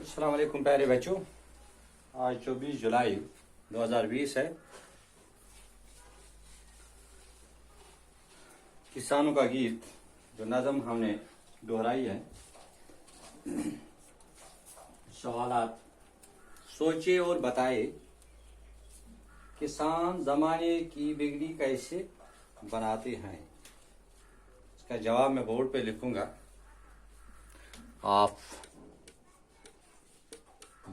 السلام علیکم پیارے بچوں، آج 24 جولائی 2020 ہے۔ کسانوں کا گیت جو نظم ہم نے دہرائی ہے۔ سوالات: سوچے اور بتائے، کسان زمانے کی بگڑی کیسے بناتے ہیں؟ اس کا جواب میں بورڈ پہ لکھوں گا، آپ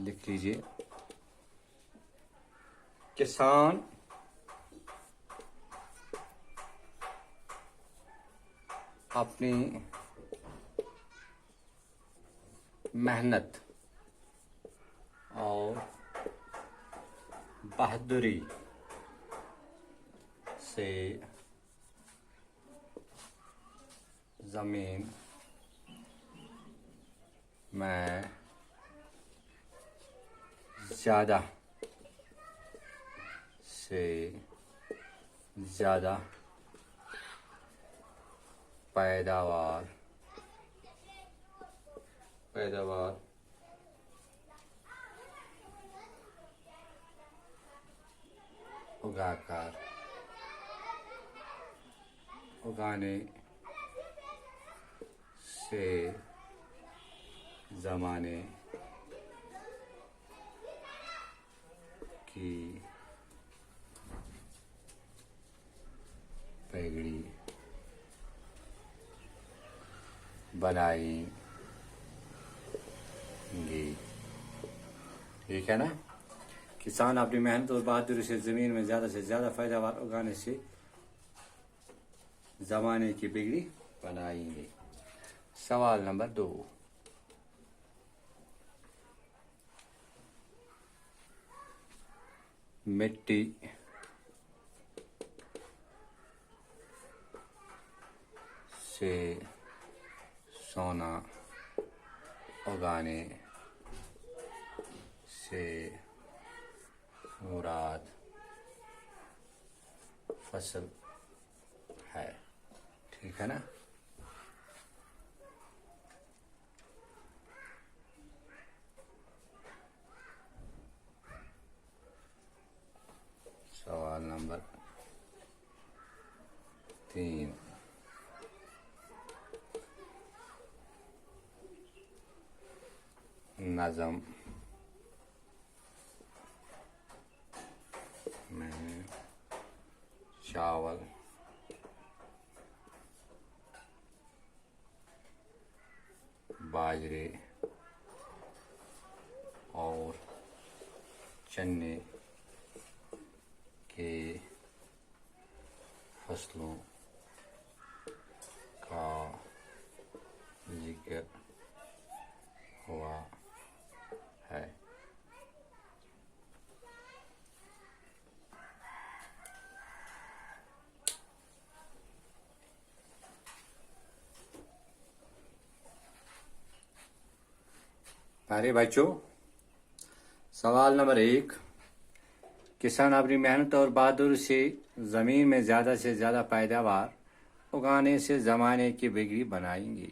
لکھ لیجیے۔ کسان اپنی محنت اور بہادری سے زمین میں زیادہ سے زیادہ پیداوار اگانے سے زمانے کی پگڑی بنائیں گی۔ ٹھیک ہے نا؟ کسان اپنی محنت اور بہادری سے زمین میں زیادہ سے زیادہ پیداوار اگانے سے زمانے کی بگڑی بنائیں گے۔ سوال نمبر 2، مٹی سے سونا اگانے سے مراد فصل ہے۔ ٹھیک ہے نا؟ سوال نمبر 3، نظم میں چاول باجرے اور چنے کے فصلوں کا ذکر ہوا ہے۔ پیارے بچوں، سوال نمبر 1، کسان اپنی محنت اور بہادری سے زمین میں زیادہ سے زیادہ پیداوار اگانے سے زمانے کی بگڑی بنائیں گے۔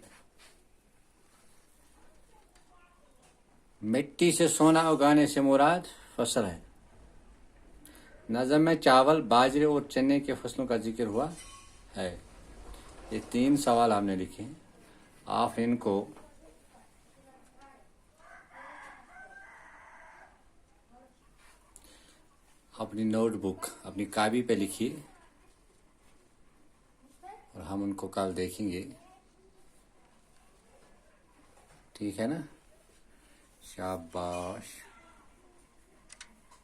مٹی سے سونا اگانے سے مراد فصل ہے۔ نظم میں چاول، باجرے اور چنے کے فصلوں کا ذکر ہوا ہے۔ یہ 3 سوال ہم نے لکھے ہیں، آپ ان کو اپنی نوٹ بک، اپنی کاپی پہ لکھیے اور ہم ان کو کل دیکھیں گے۔ ٹھیک ہے نا؟ شاباش۔